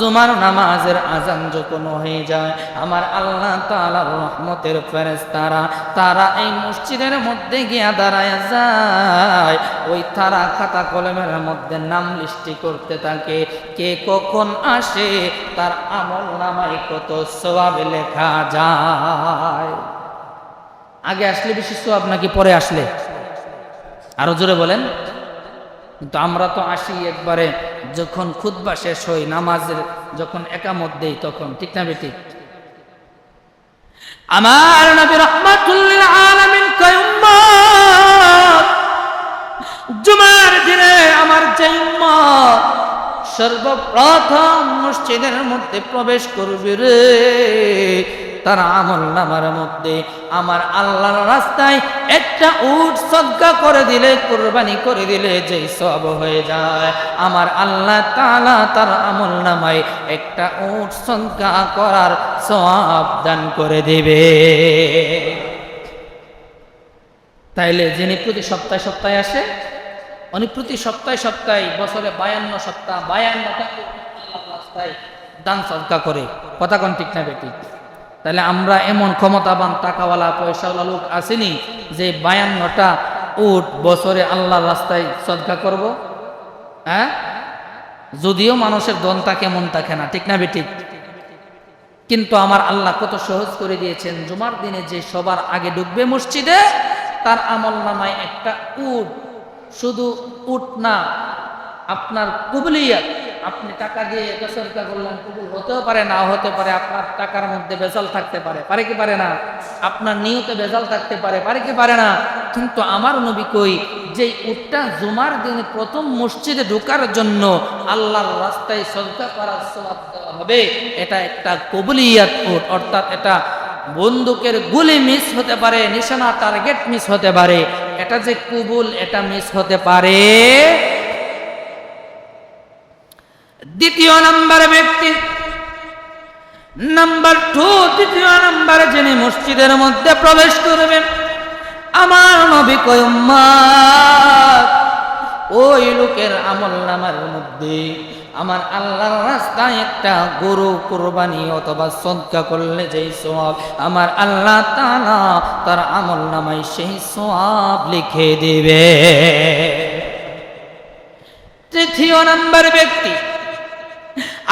জুমার নামাজের আজান যখন হয়ে যায়, আমার আল্লাহ তাআলার রহমতের ফেরেশতারা তারা এই মসজিদের মধ্যে গিয়া দাঁড়ায় যায়। ওই তারা খাতা কলমের মধ্যে নাম লিস্টি করতে থাকে, কে কখন আসে তার আমল নামায় কত সওয়াব লেখা যায়। আগে আসলে বেশি সওয়াব নাকি পরে আসলে? আরো জোরে বলেন। কিন্তু আমরা তো আসি একবারে যখন খুতবা শেষ হয়, নামাজের যখন একামত দেই তখন, ঠিক না বেঠিক? আমার নবী রাহমাতুল লিল আলামিন কয়, উম্মত, জুমার দিনে আমার যে উম্মত সর্বপ্রথম মসজিদের মধ্যে প্রবেশ করবে রে, তার আমল নামার মধ্যে আমার আল্লাহর রাস্তায় একটা উট সদকা করে দিলে, কুরবানি করে দিলে যে সওয়াব হয়ে যায়, আমার আল্লাহ তাআলা তার আমল নামায় একটা উট সদকা করার সওয়াব দান করে দিবে। তাইলে যিনি প্রতি সপ্তাহে সপ্তাহে আসে, উনি প্রতি সপ্তাহে সপ্তাহে বছরে 52 সপ্তাহ 52টা রাস্তায় দান সদকা করে। কথা কোন ঠিক না বেটি? তাহলে আমরা এমন ক্ষমতাবান টাকাওয়ালা পয়সাওয়ালা লোক আসেনি যে 52টা উট বছরে আল্লাহর রাস্তায় সদকা করব? হ্যাঁ, যদিও মানুষের দনটা কেমন থাকে না, ঠিক না বেটি? কিন্তু আমার আল্লাহ কত সহজ করে দিয়েছেন, জুমার দিনে যে সবার আগে ঢুকবে মসজিদে তার আমল নামায় একটা উট, শুধু উট না, আপনার কবুলিয়াত, আপনি টাকা দিয়ে সদকা করলেন, কবুল হতেও পারে না হতে পারে, আপনার টাকার মধ্যে ভেজাল থাকতে পারে, পারে কি পারে না? আপনার নিয়তে ভেজাল থাকতে পারে, পারে কি পারে না? কিন্তু আমার নবী কই, যে উটটা জুমার দিনে প্রথম মসজিদে ঢোকার জন্য আল্লাহর রাস্তায় সদকা করার সওয়াব দেওয়া হবে, এটা একটা কবুলিয়াত উট, অর্থাৎ এটা বন্দুকের গুলি মিস হতে পারে, নিশানা টার্গেট মিস হতে পারে, এটা যে কবুল এটা মিস হতে পারে। দ্বিতীয় নাম্বার ব্যক্তি, নাম্বার 2, দ্বিতীয় নাম্বারে যিনি মসজিদের মধ্যে প্রবেশ করবেন, আমার নবী কয়, উম্মত, ওই লোকের আমল নামার মধ্যে আমার আল্লাহর রাস্তায় একটা গরু কুরবানি অথবা সদকা করলে যেই সওয়াব, আমার আল্লাহ তাআলা তার আমল নামায় সেই সওয়াব লিখে দিবে। তৃতীয় নাম্বার ব্যক্তি,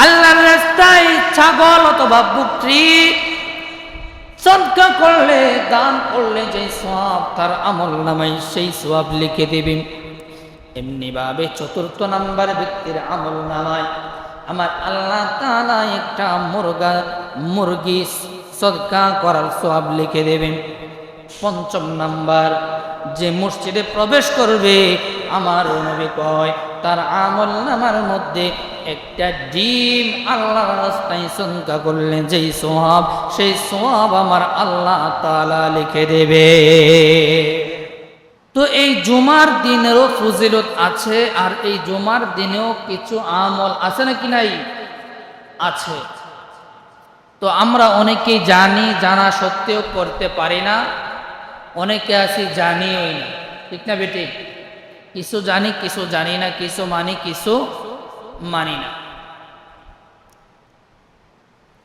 আল্লাহর রাস্তায় ছাগল অথবা বকরি সদকা করলে, দান করলে যে সওয়াব, তার আমল নামায় সেই সওয়াব লিখে দিবেন। এমনি ভাবে চতুর্থ নাম্বার ব্যক্তির আমল নামায় আমার আল্লাহ তাআলা একটা মুরগি সদকা করার সওয়াব লিখে দেবেন। পঞ্চম নাম্বার, যে মসজিদে প্রবেশ করবে, আমার নবী কয় তার আমল নামার মধ্যে একটা ডিম আল্লাহর রাস্তায় সদকা করলে যেই সওয়াব, সেই সওয়াব আমার আল্লাহ তাআলা লিখে দেবে। তো এই জুমার দিনেরও ফজিলত আছে, আর এই জুমার দিনেও কিছু আমল আছে নাকি নাই? আছে। তো আমরা অনেকেই জানি, জানা সত্ত্বেও করতে পারি না, অনেকে আছি জানিও না, ঠিক না বেটি? কিছু জানি কিছু জানি না, কিছু মানি কিছু মানি না।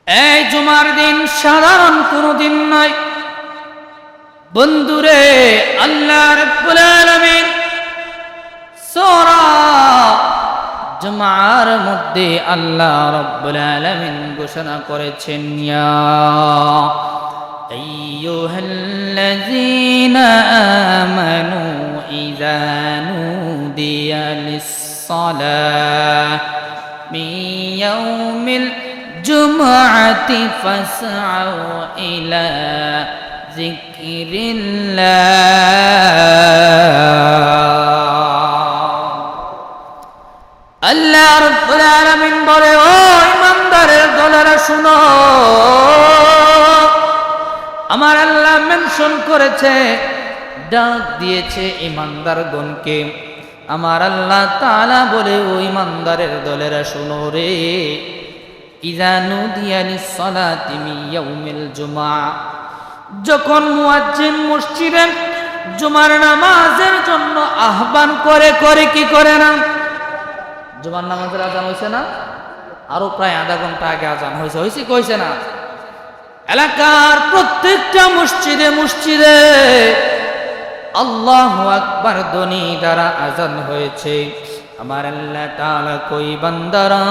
এই জুমার দিন সাধারণ কোনো দিন নয় বন্ধুরে। আল্লাহ রাব্বুল আলামিন সূরা জুমার মধ্যে আল্লাহ রাব্বুল আলামিন ঘোষণা করেছেন, ইয়া আইয়ুহাল্লাযীনা আমানু ইযা নুদিয়া লিস-সালাতি মিন ইয়াউমিল জুমআতি ফাসআউ ইলা যিকরিল্লাহ। আল্লাহ রাব্বুল আলামিন বলে, ও ইমানদারের দলেরা শুনো, আমার আল্লাহ মেনশন করেছে, ডাক দিয়েছে ইমানদারগণকে। আমার আল্লাহ তাআলা বলে, ও ইমানদারের দলেরা শুনো রে, ইযা নুদিয়া লিস-সালাতি মিন ইয়াউমিল জুমআ, যখন মুয়াজ্জিন মসজিদে জুমার নামাজের জন্য আহ্বান করে কি করে না? জুমার নামাজের আযান হইছে না? আরো প্রায় আধা ঘন্টা আগে আজান হয়েছে, হয়েছে কইছে না? এলাকার প্রত্যেকটা মসজিদে মসজিদে আল্লাহু আকবার ধ্বনি দ্বারা আজান হয়েছে। আমার আল্লাহ তাআলা কই বান্দারা,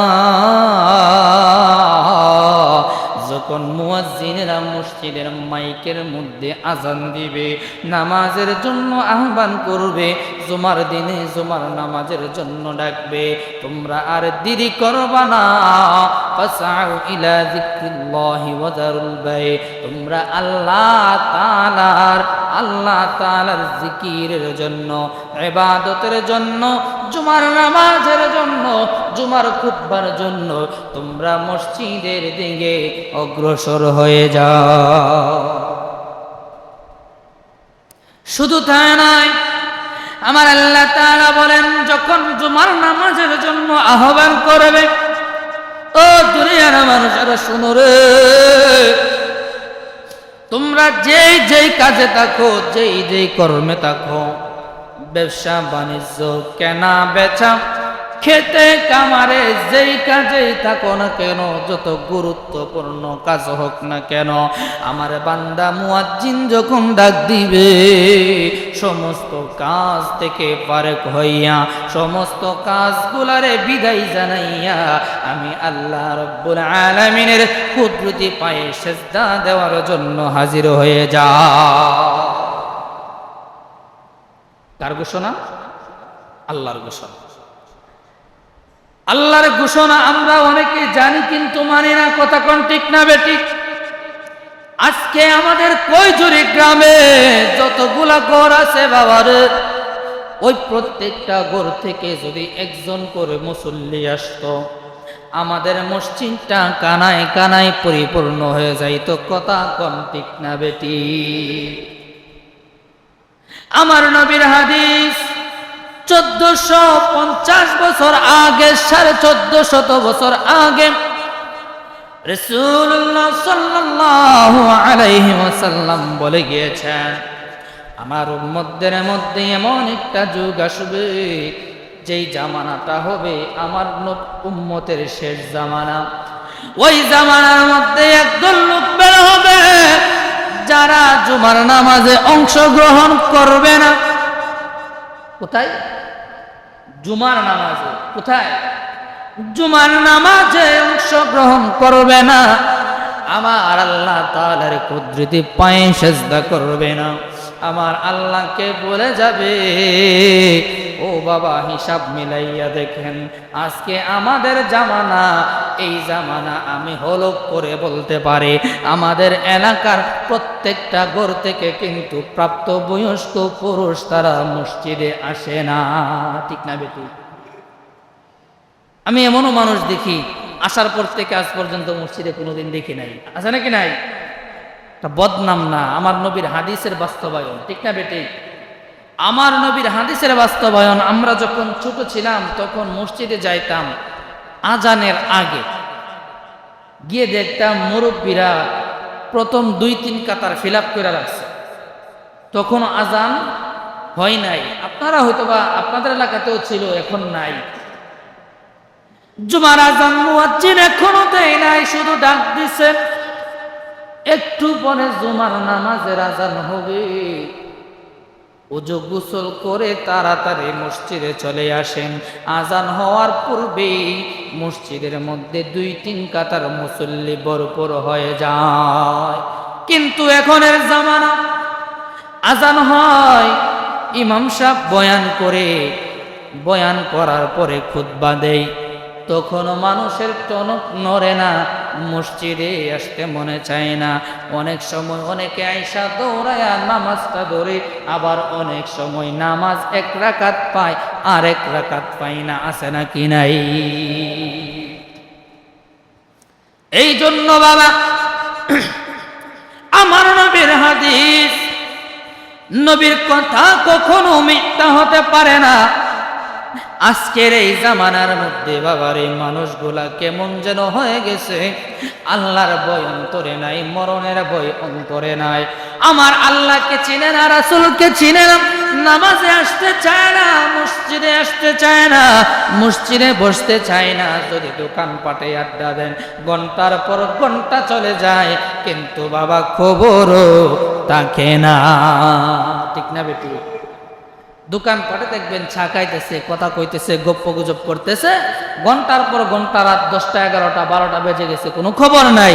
যখন মুয়াজ্জিনেরা মসজিদের মাইকের মধ্যে আজান দিবে, নামাজের জন্য আহ্বান করবে, জুমার দিনে জুমার নামাজের জন্য ডাকবে, তোমরা আর দেরি করবা না। ফাসআউ ইলা যিকরিল্লাহি ওয়া যারুল বাই, তোমরা আল্লাহ তাআলার জিকিরের জন্য, ইবাদতের জন্য, জুমার নামাজের জন্য, জুমার খুতবার জন্য তোমরা মসজিদের দিকে অগ্রসর হয়ে যাও। শুধু তাই নয়, আমার আল্লাহ তাআলা বলেন, যখন জুমার নামাজের জন্য আহ্বান করবে, ও দুনিয়ার মানুষেরা শুনো রে, তোমরা যেই যেই কাজে থাকো, যেই যেই কর্মে থাকো, ব্যবসা বাণিজ্য, কেনা বেচা, খেতে কামারে, যেই কাজেই থাকো না কেন, যত গুরুত্বপূর্ণ কাজ হোক না কেন, আমার বান্দা মুয়াজ্জিন যখন ডাক দিবে, সমস্ত কাজ থেকে ফারেক হইয়া, সমস্ত কাজগুলারে বিদায় জানাইয়া আমি আল্লাহ রব্বুল আলামিনের কুদরতি পায়ে সেজদা দেওয়ার জন্য হাজির হয়ে যা। কার ঘোষণা? আল্লাহর ঘোষণা। আল্লাহর ঘোষণা আমরা অনেকে জানি কিন্তু মানি না। কথা কোন ঠিক না বেঠিক? আজকে আমাদের কৈজুরি গ্রামে যতগুলা ঘর আছে বাবারে, ওই প্রত্যেকটা ঘর থেকে যদি একজন করে মুসল্লি আসতো, আমাদের মসজিদটা কানায় কানায় পরিপূর্ণ হয়ে যাইতো। কথা কোন ঠিক না বেঠিক? আমার নবীর হাদিস, 1450 বছর আগে, 1450 বছর আগে রাসূলুল্লাহ সাল্লাল্লাহু আলাইহি ওয়াসাল্লাম বলে গিয়েছেন, আমার উম্মতদের মধ্যে এমন একটা যুগ আসবে, যেই জামানাটা হবে আমার উম্মতের শেষ জামানা। ওই জামানার মধ্যে একদল লোক বের হবে, যারা জুমার নামাজে অংশগ্রহণ করবে না। কোথায়? জুমার নামাজে। কোথায়? জুমার নামাজে অংশগ্রহণ করবে না, আমার আল্লাহ তাআলার কুদরতি পায়ে সেজদা করবে না, আমার আল্লাহকে বলে যাবে, ও বাবা হিসাব মিলাইয়া দেখেন, আজকে আমাদের জামানা, এই জামানা আমি হলক করে বলতে পারি, আমাদের এলাকার প্রত্যেকটা ঘর থেকে কিন্তু প্রাপ্তবয়স্ক পুরুষ তারা মসজিদে আসে না। ঠিক না বেটি? আমি এমনও মানুষ দেখি, আসার পর থেকে আজ পর্যন্ত মসজিদে কোনোদিন দেখি নাই। আছে নাকি নাই? বদনাম না, আমার নবীর হাদিসের বাস্তবায়ন। ঠিক না বেটি? আমার নবীর হাদিসের বাস্তবায়ন। আমরা যখন ছোট ছিলাম তখন মসজিদে যাইতাম, আজানের আগে গিয়ে দেখতাম মুরব্বীরা প্রথম 2-3 কাতার ফিল আপ করে রাখছে, তখন আজান হয় নাই। আপনারা হয়তোবা আপনাদের এলাকাতেও ছিল, এখন নাই। জুমার আজান মুয়াজ্জিন এখনো দেয় নাই, শুধু ডাক দিছে, একটু পরে জুমার নামাজের আজান হবে। ওযু গোসল করে তাড়াতাড়ি মসজিদে চলে আসেন, আজান হওয়ার পূর্বেই মসজিদের মধ্যে 2-3 কাতার মুসল্লি ভরপুর হয়ে যায়। কিন্তু এখনের জামানা, আজান হয়, ইমাম সাহেব বয়ান করে, বয়ান করার পরে খুতবা দেয়, তখনও মানুষের টনক নড়ে না, মসজিদে আসতে মনে চায় না। অনেক সময় অনেকে আইসা দৌড়ায়া নামাজটা ধরে, আবার অনেক সময় নামাজ 1 রাকাত পায় আর 1 রাকাত পায় না। আছে নাকি নাই? এই জন্য বাবা, আমার নবীর হাদিস, নবীর কথা কখনো মিথ্যা হতে পারে না। আজকের এই জামানার মধ্যে বাবার এই মানুষগুলা কেমন যেন হয়ে গেছে, আল্লাহর ভয় অন্তরে নাই, মরণের ভয় অন্তরে নাই। আমার আল্লাহকে চিনে না, রাসূলকে চিনে না, নামাজে আসতে চায় না, মসজিদে আসতে চায় না, মসজিদে বসতে চায় না। যদি দোকানপাটে আড্ডা দেন ঘন্টার পর ঘন্টা চলে যায়, কিন্তু বাবা খবরও থাকে না। ঠিক না বেটি? দোকানপাটে দেখবেন চা খাইতেছে, কথা কইতেছে, গপ্প গুজব করতেছে, ঘন্টার পর ঘন্টা, রাত 10টা 11টা 12টা বেজে গেছে, কোনো খবর নাই।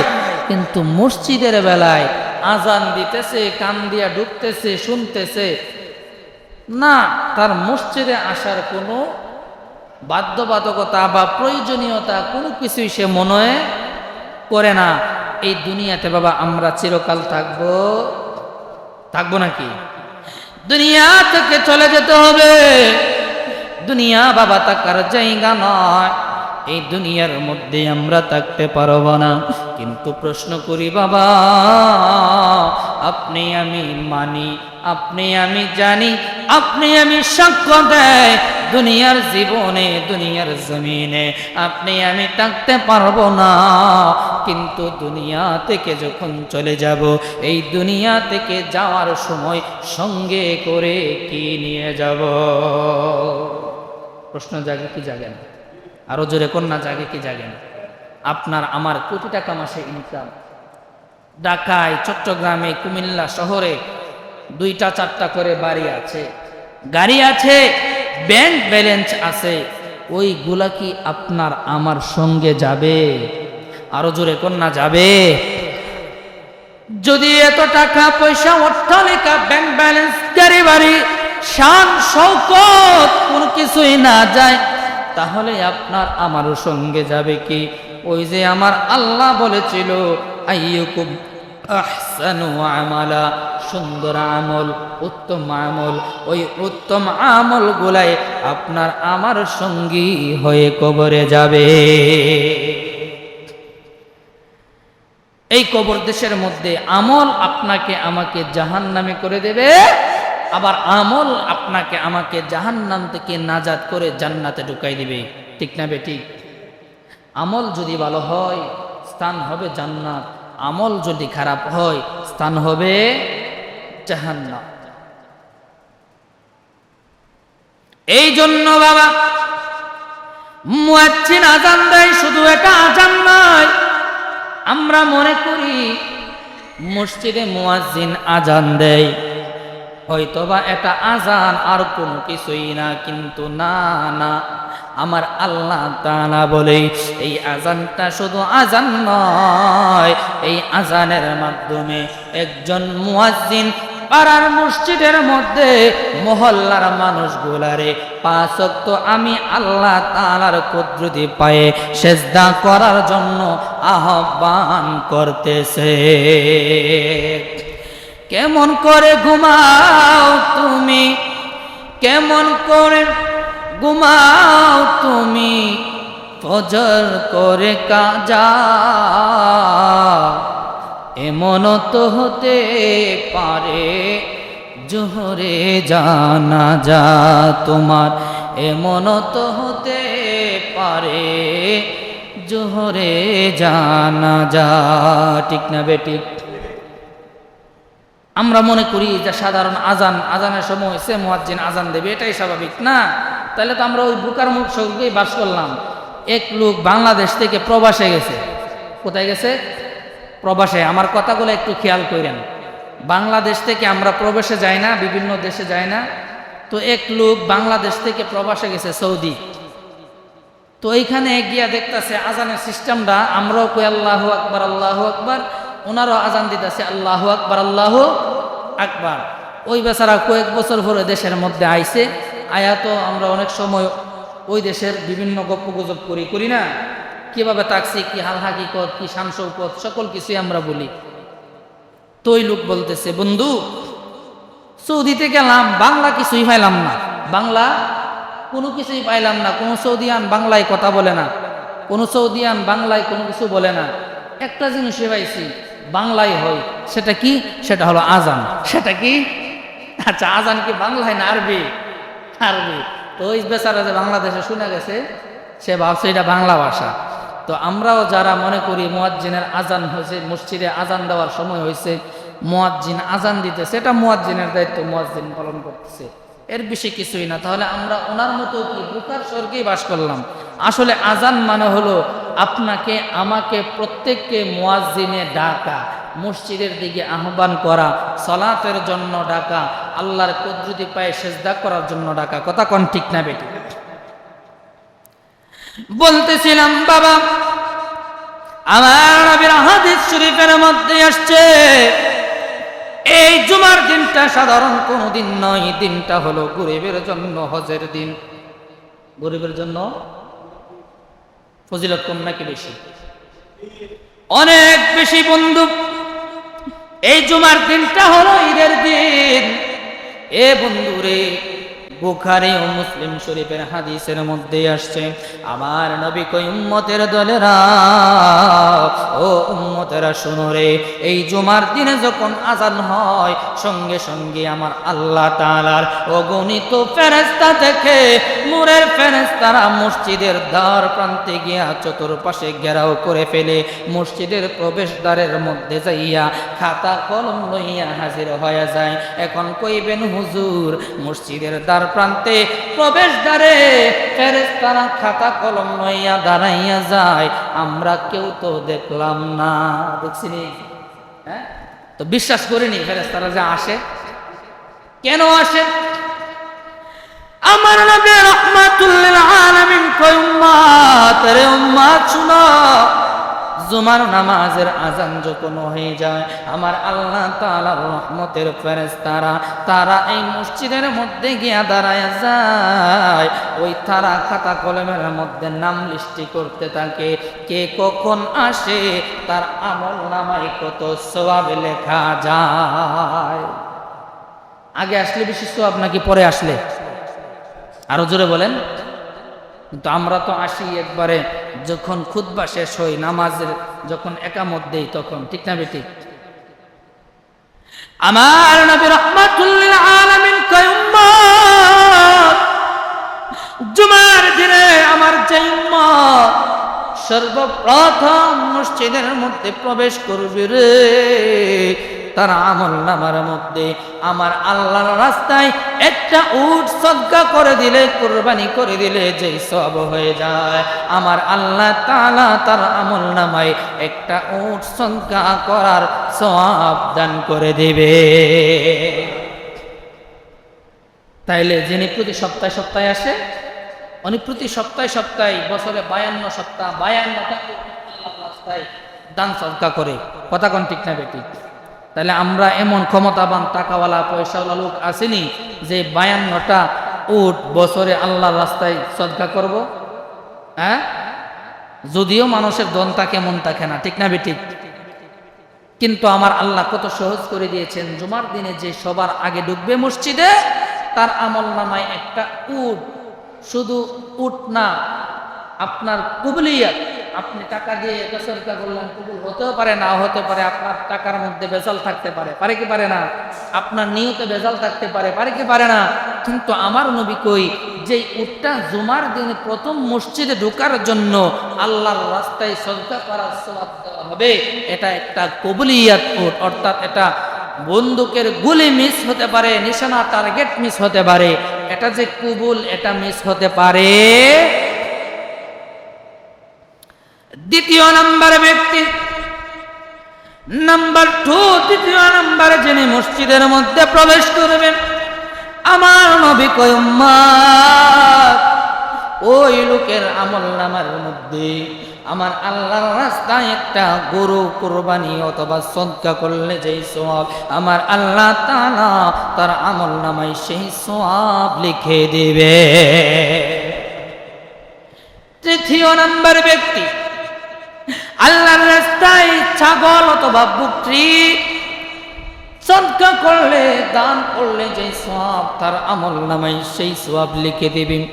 কিন্তু মসজিদের বেলায় আজান দিতেছে, কান দিয়া ঢুকতেছে, শুনতেছে না, তার মসজিদে আসার কোনো বাধ্যবাধকতা বা প্রয়োজনীয়তা কোনো কিছুই সে মনে করে না। এই দুনিয়াতে বাবা আমরা চিরকাল থাকবো? থাকবো নাকি? দুনিয়া থেকে চলে যেতে হবে। দুনিয়া বাবা থাকার জায়গা নয়, এই দুনিয়ার মধ্যে আমরা থাকতে পারবো না। কিন্তু প্রশ্ন করি বাবা, আপনি আমি মানি, আপনি আমি জানি, আপনি আমি সাক্ষ্য দেয়, দুনিয়ার জীবনে দুনিয়ার জমিনে আপনি আমি থাকতে পারবো না। কিন্তু দুনিয়া থেকে যখন চলে যাব, এই দুনিয়া থেকে যাওয়ার সময় সঙ্গে করে কি নিয়ে যাব? প্রশ্ন জাগে কি জাগে না? আরো জোরে কন্যা জাগে কি জাগে না? আপনার আমার কোটি টাকা মাসে ইনকাম, ঢাকায়, চট্টগ্রামে, কুমিল্লা শহরে 2টা 4টা করে বাড়ি আছে, গাড়ি আছে, ব্যাংক ব্যালেন্স আছে, ওইগুলা কি আপনার আমার সঙ্গে যাবে? আরো জোরে কন্যা যাবে? যদি এত টাকা পয়সা, অট্টালিকা, ব্যাংক ব্যালেন্স, গাড়ি বাড়ি, শান শৌকত কোনো কিছুই না যায়, তাহলে আপনার আমার সঙ্গে যাবে কি? ওই যে আমার আল্লাহ বলেছিল, আইয়ুকুম আহসানু আমালা, সুন্দর আমল, উত্তম আমল, ওই উত্তম আমল গুলাই আপনার আমার সঙ্গী হয়ে কবরে যাবে। এই কবর দেশের মধ্যে আমল আপনাকে আমাকে জাহান্নামে করে দেবে, আবার আমল আপনাকে আমাকে জাহান্নাম থেকে নাজাত করে জান্নাতে ঢুকাই দিবে। ঠিক না বেটি? আমল যদি ভালো হয় স্থান হবে জান্নাত, আমল যদি খারাপ হয় স্থান হবে জাহান্নাম। এই জন্য বাবা মুয়াজ্জিন আজান দেয়, শুধু এটা আজান নয়। আমরা মনে করি মসজিদে মুয়াজ্জিন আজান দেয়, হয়তোবা এটা আজান আর কোনো কিছুই না, কিন্তু না না, আমার আল্লাহ তাআলা বলে এই আজানটা শুধু আজান নয়, এই আজানের মাধ্যমে একজন মুয়াজ্জিন পাড়ার মসজিদের মধ্যে মহল্লার মানুষগুলারে 5 ওয়াক্ত আমি আল্লাহ তাআলার কুদরতি পায়ে সেজদা করার জন্য আহ্বান করতেছে। কেমন করে ঘুমাও তুমি, কেমন করে ঘুমাও তুমি, ফজর করে কাজা, এমন তো হতে পারে জোহরে জানাজা তোমার, এমন তো হতে পারে জোহরে জানাজা। ঠিক না বেটি? আমরা মনে করি যে সাধারণ আজানের সময় হয়েছে, মুয়াজ্জিন আজান দেবে, এটাই স্বাভাবিক। না, তাহলে তো আমরা ওই বুকার মুখ সঙ্গেই বাস করলাম। এক লোক বাংলাদেশ থেকে প্রবাসে গেছে। কোথায় গেছে? প্রবাসে। আমার কথাগুলো একটু খেয়াল করেন। বাংলাদেশ থেকে আমরা প্রবাসে যাই না, বিভিন্ন দেশে যাই না, তো এক লোক বাংলাদেশ থেকে প্রবাসে গেছে সৌদি। তো এইখানে গিয়া দেখতেছে আজানের সিস্টেমটা, আমরাও কই আল্লাহু আকবার আল্লাহু আকবার, ওনারও আজান দিতেছে আল্লাহু আকবার আল্লাহু আকবার। ওই বেচারা কয়েক বছর পরে দেশের মধ্যে আইছে, আয়া তো আমরা অনেক সময় ওই দেশের বিভিন্ন গপ্প গুজব করি না, কিভাবে তাকছি, কি হাল হাকিকত, কি শান শৌকত, সকল কিছুই আমরা বলি। তো ওই লোক বলতেছে, বন্ধু সৌদিতে গেলাম, বাংলা কিছুই পাইলাম না, বাংলা কোনো কিছুই পাইলাম না, কোনো সৌদিয়ান বাংলায় কথা বলে না, কোনো সৌদিয়ান বাংলায় কোনো কিছু বলে না। একটা জিনিসই পাইছি বাংলায় হয়, সেটা কি? সেটা হলো আজান। সেটা কি? আচ্ছা, আজান কি বাংলায় না আরবি? আরবি। তো ওই বেচারা যে বাংলাদেশে শুনে গেছে, সে ভাবছে এটা বাংলা ভাষা। তো আমরাও যারা মনে করি মুয়াজ্জিনের আজান হয়েছে, মসজিদে আজান দেওয়ার সময় হয়েছে, মুয়াজ্জিন আজান দিতেছে, এটা মুয়াজ্জিনের দায়িত্ব, মুয়াজ্জিন পালন করতেছে। এর বেশি কিছুই না। তাহলে আমরা ওনার মতো কি বুকার স্বর্গেই বাস করলাম? আসলে আজান মানে হলো আপনাকে আমাকে প্রত্যেককে মুয়াজ্জিনে ডাকা, মসজিদের দিকে আহ্বান করা, সালাতের জন্য ডাকা, আল্লাহর কুদরতি পায়ে সেজদা করার জন্য ডাকা। কথা কোন ঠিক না বেটি? বলতেছিলাম বাবা, আমার নবীর হাদিস শরীফের মধ্যে আসছে এই জুমার দিনটা সাধারণ কোনো দিন নয়, দিনটা হলো গরিবের জন্য হজের দিন। গরিবের জন্য ফজিলত কম নাকি বেশি? অনেক বেশি বন্ধু। এই জুমার দিনটা হলো ঈদের দিন। এ বন্ধু রে, বুখারী ও মুসলিম শরীফের হাদিসের মধ্যে আসছে, আমার নবী কই উম্মতের দলেরা, ও উম্মতেরা শুনো রে, এই জুমার দিনে যখন আজান হয় সঙ্গে সঙ্গে আমার আল্লাহ তাআলার অগণিত ফেরেশতা থেকে নূরের ফেরেশতারা মসজিদের দ্বার প্রান্তে গিয়া চতুর্পাশে ঘেরাও করে ফেলে মসজিদের প্রবেশদ্বারের মধ্যে যাইয়া খাতা কলম লইয়া হাজির হয়ে যায়। এখন কইবেন হুজুর, মসজিদের দ্বার প্রান্তে প্রবেশদ্বারে ফেরেশতারা খাতা কলম লইয়া দাঁড়াইয়া যায়, আমরা কেউ তো দেখলাম না, দেখছিনি? হ্যাঁ, তো বিশ্বাস করিনি ফেরেশতারা যে আসে। কেন আসে? আমার নবী রাহমাতুল লিল আলামিন কই উম্মত রে উম্মত শুনো, জুমার নামাজের আজান যখন হয়ে যায় আমার আল্লাহ তাআলার রহমতের ফেরেশতারা তারা এই মসজিদের মধ্যে গিয়া দাঁড়ায় যায়। ওই তারা খাতা কলমের মধ্যে নাম লিস্টি করতে থাকে, কে কখন আসে তার আমল নামায় কত সওয়াব লেখা যায়। আগে আসলে বেশি সওয়াব নাকি পরে আসলে? আরো জোরে বলেন। কিন্তু আমরা তো আসি একবারে যখন খুতবা শেষ হয়, নামাজের যখন একামত দেই তখন, ঠিক না বেটি? আমার নবী রাহমাতুল লিল আলামিন কয় উম্মত, জুমার দিনে আমার যে উম্মত সর্বপ্রথম মসজিদের মধ্যে প্রবেশ করবে রে, তার আমল নামার মধ্যে আমার আল্লাহর রাস্তায় একটা উট সদকা করে দিলে, কুরবানি করে দিলে যে সওয়াব হয়ে যায়, আমার আল্লাহ তাআলা তার আমল নামায় একটা উট সদকা করার সওয়াব দান করে দিবে। তাইলে যিনি প্রতি সপ্তাহে সপ্তাহে আসে, উনি প্রতি সপ্তাহে সপ্তাহে বছরে 52 সপ্তাহ 52টা আল্লাহর রাস্তায় দান সদকা করে। কথা কোন ঠিক না বেটি? তাহলে আমরা এমন ক্ষমতাবান টাকাওয়ালা পয়সাওয়ালা লোক আসেনি যে 52টা উট বছরে আল্লাহর রাস্তায় সদকা করব? হ্যাঁ, যদিও মানুষের দন থাকে মন থাকে না, ঠিক না বেটি? কিন্তু আমার আল্লাহ কত সহজ করে দিয়েছেন, জুমার দিনে যে সবার আগে ঢুকবে মসজিদে তার আমল নামায় একটা উট, শুধু উট না, আপনার কুবুলিয়াত, আপনি টাকা দিয়ে সদকা করলেন, কবুল হতেও পারে না হতে পারে, আপনার টাকার মধ্যে ভেজাল থাকতে পারে, পারে কি পারে না? আপনার নিয়তে ভেজাল থাকতে পারে, পারে কি পারে না? কিন্তু আমার নবী কই, যে উটটা জুমার দিনে প্রথম মসজিদে ঢোকার জন্য আল্লাহর রাস্তায় সদকা করার সওয়াব দেওয়া হবে, এটা একটা কবুলিয়াত উট, অর্থাৎ এটা বন্দুকের গুলি মিস হতে পারে, নিশানা টার্গেট মিস হতে পারে, এটা যে কবুল এটা মিস হতে পারে। দ্বিতীয় নাম্বার ব্যক্তি, নাম্বার 2, দ্বিতীয় নাম্বার যিনি মসজিদের মধ্যে প্রবেশ করবেন, আমার নবী কয় উম্মত, ওই লোকের আমল নামার মধ্যে আমার আল্লাহর রাস্তায় একটা গরু কুরবানি অথবা সদকা করলে যেই সওয়াব, আমার আল্লাহ তাআলা তার আমল নামায় সেই সওয়াব লিখে দিবে। তৃতীয় নাম্বার ব্যক্তি, আল্লাহর রাস্তায় ছাগল অথবা বকরি সদকা করলে, দান করলে যে সওয়াব, তার আমল নামায় সেই সওয়াব লিখে দিবেন।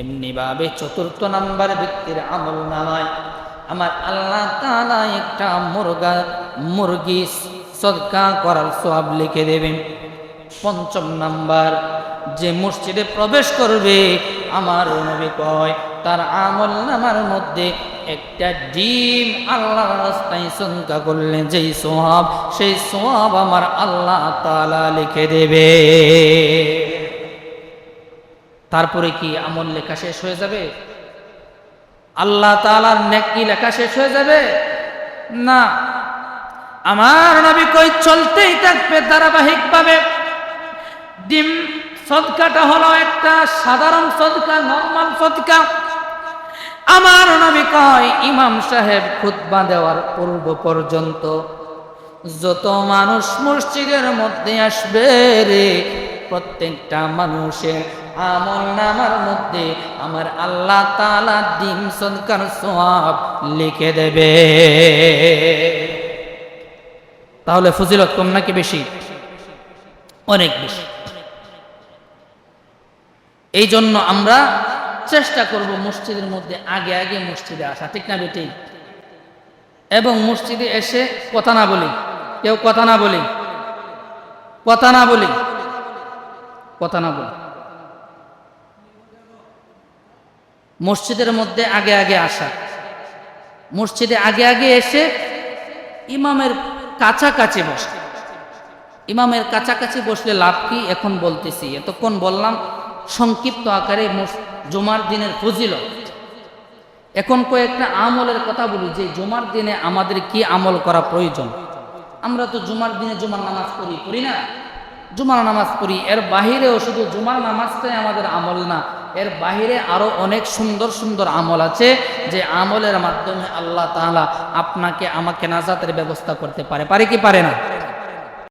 এমনি ভাবে চতুর্থ নাম্বার ব্যক্তির আমল নামায় আমার আল্লাহ তাআলা একটা মুরগি সদকা করার সওয়াব লিখে দেবেন। পঞ্চম নাম্বার, যে মসজিদে প্রবেশ করবে আমার নবী কয় তার আমল নামার মধ্যে একটা ডিম আল্লাহর রাস্তায় সদকা করলে যেই সওয়াব, সেই সওয়াব আমার আল্লাহ তাআলা লিখে দেবে। তারপরে কি আমল লেখা শেষ হয়ে যাবে? আল্লাহ তাআলার নেকি লেখা শেষ হয়ে যাবে? না, আমার নবী কই চলতেই থাকবে ধারাবাহিকভাবে। ডিম সদকাটা হলো একটা সাধারণ সদকা, নরমাল সদকা। আমার নবী কয় ইমাম সাহেব খুতবা দেওয়ার পূর্ব পর্যন্ত যত মানুষ মসজিদের মধ্যে আসবে রে, প্রত্যেকটা মানুষের আমলনামার মধ্যে আমার আল্লাহ তাআলা ডিম সদকার সওয়াব লিখে দেবে। তাহলে ফজিলত কম নাকি বেশি? অনেক বেশি। এই জন্য আমরা চেষ্টা করব মসজিদের মধ্যে আগে আগে মসজিদে আসা, ঠিক না বেটি? এবং মসজিদে এসে কথা না বলি, কেউ কথা না বলি, কথা না বলি, কথা না বলি। মসজিদের মধ্যে আগে আগে আসা, মসজিদে আগে আগে এসে ইমামের কাছাকাছি বসে। ইমামের কাছাকাছি বসলে লাভ কি এখন বলতেছি, এতক্ষণ বললাম সংক্ষিপ্ত আকারে জুমার দিনের ফজিলত। এখন কয়েকটা আমলের কথা বলি যে জুমার দিনে আমাদের কি আমল করা প্রয়োজন। আমরা তো জুমার দিনে জুমার নামাজ পড়ি না? জুমার নামাজ পড়ি, এর বাহিরেও শুধু জুমার নামাজটাই আমাদের আমল না, এর বাহিরে আরো অনেক সুন্দর সুন্দর আমল আছে যে আমলের মাধ্যমে আল্লাহ তাআলা আপনাকে আমাকে নাজাতের ব্যবস্থা করতে পারে। পারে কি পারে না?